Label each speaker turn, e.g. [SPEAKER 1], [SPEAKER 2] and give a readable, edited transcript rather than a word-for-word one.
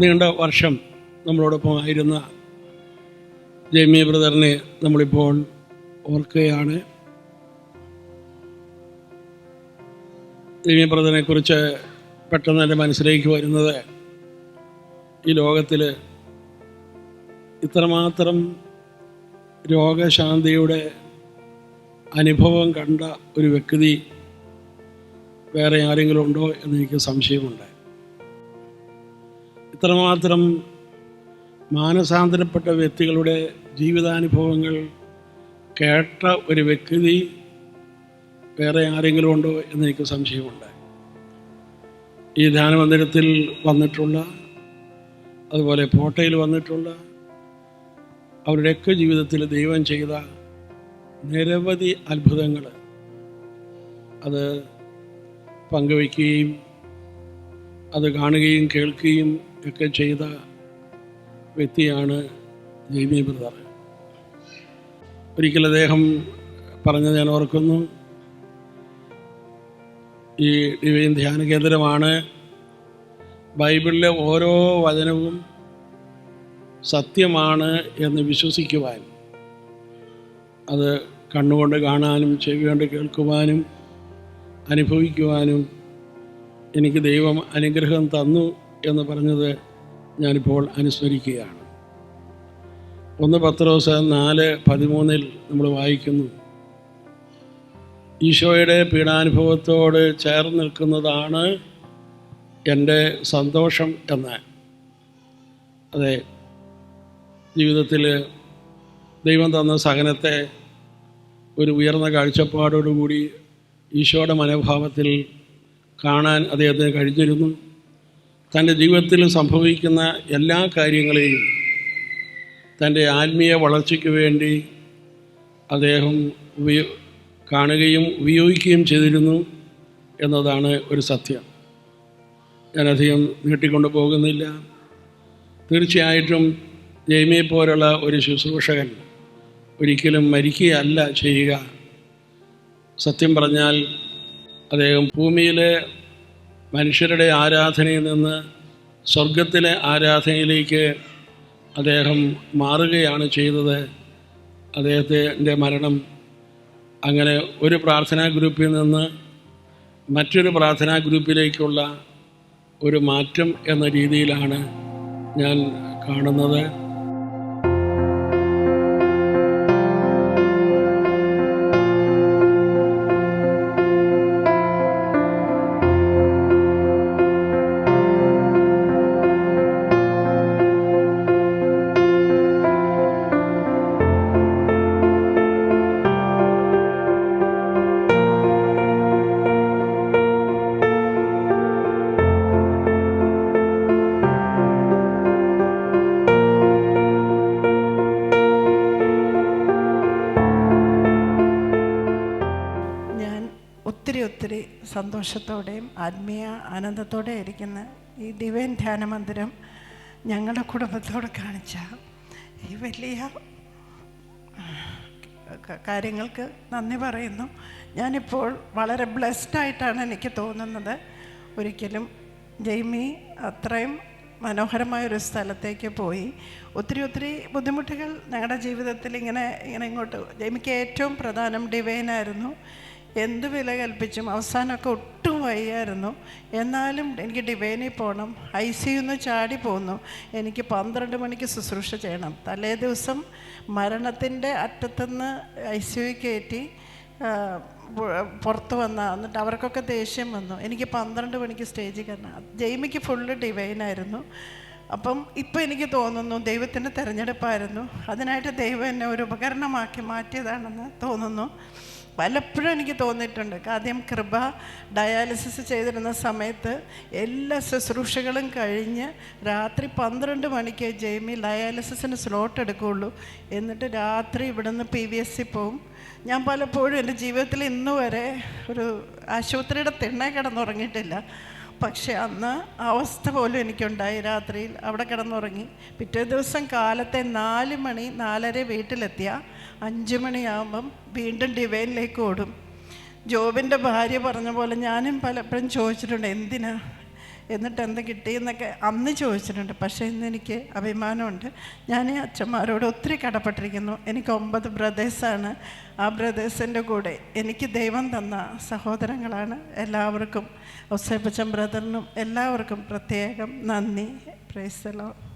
[SPEAKER 1] നീണ്ട വർഷം നമ്മളോടൊപ്പം ആയിരുന്ന ജെയ്മി ബ്രദറിനെ നമ്മളിപ്പോൾ ഓർക്കുകയാണ്. ജെയ്മി ബ്രദറിനെ കുറിച്ച് പെട്ടെന്ന് എൻ്റെ മനസ്സിലേക്ക് വരുന്നത്, ഈ ലോകത്തിൽ ഇത്രമാത്രം രോഗശാന്തിയുടെ അനുഭവം കണ്ട ഒരു വ്യക്തി വേറെ ആരെങ്കിലും ഉണ്ടോ എന്നെനിക്ക് സംശയമുണ്ട്. ഇത്രമാത്രം മാനസാന്തരപ്പെട്ട വ്യക്തികളുടെ ജീവിതാനുഭവങ്ങൾ കേട്ട ഒരു വ്യക്തി വേറെ ആരെങ്കിലും ഉണ്ടോ എന്നെനിക്ക് സംശയമുണ്ട്. ഈ ധ്യാനമന്ദിരത്തിൽ വന്നിട്ടുള്ള, അതുപോലെ പോട്ടയിൽ വന്നിട്ടുള്ള അവരുടെയൊക്കെ ജീവിതത്തിൽ ദൈവം ചെയ്ത നിരവധി അത്ഭുതങ്ങൾ അത് പങ്കുവയ്ക്കുകയും അത് കാണുകയും കേൾക്കുകയും ഒക്കെ ചെയ്ത വ്യക്തിയാണ് ജെയ്മി ബ്രദർ. ഒരിക്കൽ അദ്ദേഹം പറഞ്ഞത് ഞാൻ ഓർക്കുന്നു, ഈ ഡിവൈൻ ധ്യാന കേന്ദ്രമാണ് ബൈബിളിലെ ഓരോ വചനവും സത്യമാണ് എന്ന് വിശ്വസിക്കുവാൻ, അത് കണ്ണുകൊണ്ട് കാണാനും ചെവി കൊണ്ട് കേൾക്കുവാനും അനുഭവിക്കുവാനും എനിക്ക് ദൈവം അനുഗ്രഹം തന്നു എന്ന് പറഞ്ഞത് ഞാനിപ്പോൾ അനുസ്മരിക്കുകയാണ്. 1 പത്രോസ് 4:13 നമ്മൾ വായിക്കുന്നു, ഈശോയുടെ പീഡാനുഭവത്തോട് ചേർന്ന് നിൽക്കുന്നതാണ് എൻ്റെ സന്തോഷം എന്ന്. അതെ, ജീവിതത്തിൽ ദൈവം തന്ന സഹനത്തെ ഒരു ഉയർന്ന കാഴ്ചപ്പാടോടുകൂടി ഈശോയുടെ മനോഭാവത്തിൽ കാണാൻ അദ്ദേഹത്തിന് കഴിഞ്ഞിരുന്നു. തൻ്റെ ജീവിതത്തിൽ സംഭവിക്കുന്ന എല്ലാ കാര്യങ്ങളെയും തൻ്റെ ആത്മീയ വളർച്ചയ്ക്ക് വേണ്ടി അദ്ദേഹം കാണുകയും ഉപയോഗിക്കുകയും ചെയ്തിരുന്നു എന്നതാണ് ഒരു സത്യം. ഞാനധികം നീട്ടിക്കൊണ്ടു പോകുന്നില്ല. തീർച്ചയായിട്ടും ജെയ്മിയെ പോലുള്ള ഒരു ശുശ്രൂഷകൻ ഒരിക്കലും മരിക്കുകയല്ല ചെയ്യുക. സത്യം പറഞ്ഞാൽ അദ്ദേഹം ഭൂമിയിലെ മനുഷ്യരുടെ ആരാധനയിൽ നിന്ന് സ്വർഗത്തിലെ ആരാധനയിലേക്ക് അദ്ദേഹം മാറുകയാണ് ചെയ്തത്. അദ്ദേഹത്തിൻ്റെ മരണം അങ്ങനെ ഒരു പ്രാർത്ഥനാ ഗ്രൂപ്പിൽ നിന്ന് മറ്റൊരു പ്രാർത്ഥനാ ഗ്രൂപ്പിലേക്കുള്ള ഒരു മാറ്റം എന്ന രീതിയിലാണ് ഞാൻ കാണുന്നത്.
[SPEAKER 2] ഒത്തിരി സന്തോഷത്തോടെയും ആത്മീയ ആനന്ദത്തോടെ ഇരിക്കുന്ന ഈ ഡിവൈൻ ധ്യാന മന്ദിരം ഞങ്ങളുടെ കുടുംബത്തോട് കാണിച്ച ഈ വലിയ കാര്യങ്ങൾക്ക് നന്ദി പറയുന്നു. ഞാനിപ്പോൾ വളരെ ബ്ലെസ്ഡായിട്ടാണ് എനിക്ക് തോന്നുന്നത്. ഒരിക്കലും ജെയ്മി അത്രയും മനോഹരമായൊരു സ്ഥലത്തേക്ക് പോയി ഒത്തിരി ബുദ്ധിമുട്ടുകൾ ഞങ്ങളുടെ ജീവിതത്തിൽ ഇങ്ങനെ ഇങ്ങോട്ട്. ജെയ്മിക്ക് ഏറ്റവും പ്രധാനം ഡിവൈനായിരുന്നു. എന്ത് വില കൽപ്പിച്ചും അവസാനമൊക്കെ ഒട്ടും വയ്യായിരുന്നു. എന്നാലും എനിക്ക് ഡിവൈനിൽ പോകണം. ICU ചാടി പോന്നു. എനിക്ക് 12 മണിക്ക് ശുശ്രൂഷ ചെയ്യണം. തലേ ദിവസം മരണത്തിൻ്റെ അറ്റത്തുനിന്ന് ICU കയറ്റി പുറത്ത് എന്നിട്ട് അവർക്കൊക്കെ ദേഷ്യം വന്നു. എനിക്ക് 12 മണിക്ക് സ്റ്റേജിൽ കയറണം. ജെയ്മിക്ക് ഫുള്ള് ഡിവൈനായിരുന്നു. അപ്പം ഇപ്പം എനിക്ക് തോന്നുന്നു ദൈവത്തിൻ്റെ തിരഞ്ഞെടുപ്പായിരുന്നു. അതിനായിട്ട് ദൈവം എന്നെ ഒരു ഉപകരണമാക്കി മാറ്റിയതാണെന്ന് തോന്നുന്നു. പലപ്പോഴും എനിക്ക് തോന്നിയിട്ടുണ്ട്. ആദ്യം കൃപ ഡയാലിസിസ് ചെയ്തിരുന്ന സമയത്ത് എല്ലാ ശുശ്രൂഷകളും കഴിഞ്ഞ് രാത്രി 12 മണിക്ക് ജെയ്മി ഡയാലിസിസിന് സ്ലോട്ട് എടുക്കുകയുള്ളൂ. എന്നിട്ട് രാത്രി ഇവിടുന്ന് PVSC പോവും. ഞാൻ പലപ്പോഴും എൻ്റെ ജീവിതത്തിൽ ഇന്ന് വരെ ഒരു ആശുപത്രിയുടെ തിണ്ണ കിടന്നുറങ്ങിയിട്ടില്ല. പക്ഷെ അന്ന് അവസ്ഥ പോലും എനിക്കുണ്ടായി. രാത്രിയിൽ അവിടെ കിടന്നുറങ്ങി. പിറ്റേ ദിവസം കാലത്തെ 4 മണി 4:30 വീട്ടിലെത്തിയ 5 മണിയാകുമ്പം വീണ്ടും ഡിവൈനിലേക്ക് ഓടും. ജോബിൻ്റെ ഭാര്യ പറഞ്ഞ പോലെ ഞാനും പലപ്പോഴും ചോദിച്ചിട്ടുണ്ട്, എന്തിനാ എന്നിട്ട് എന്ത് കിട്ടിയെന്നൊക്കെ അന്ന് ചോദിച്ചിട്ടുണ്ട്. പക്ഷേ ഇന്ന് എനിക്ക് അഭിമാനമുണ്ട്. ഞാൻ ഈ അച്ഛന്മാരോട് ഒത്തിരി കടപ്പെട്ടിരിക്കുന്നു. എനിക്ക് 9 ബ്രദേഴ്സാണ്. ആ ബ്രദേഴ്സിൻ്റെ കൂടെ എനിക്ക് ദൈവം തന്ന സഹോദരങ്ങളാണ്. എല്ലാവർക്കും ഔസേപ്പച്ചൻ ബ്രദറിനും എല്ലാവർക്കും പ്രത്യേകം നന്ദി. Praise the Lord.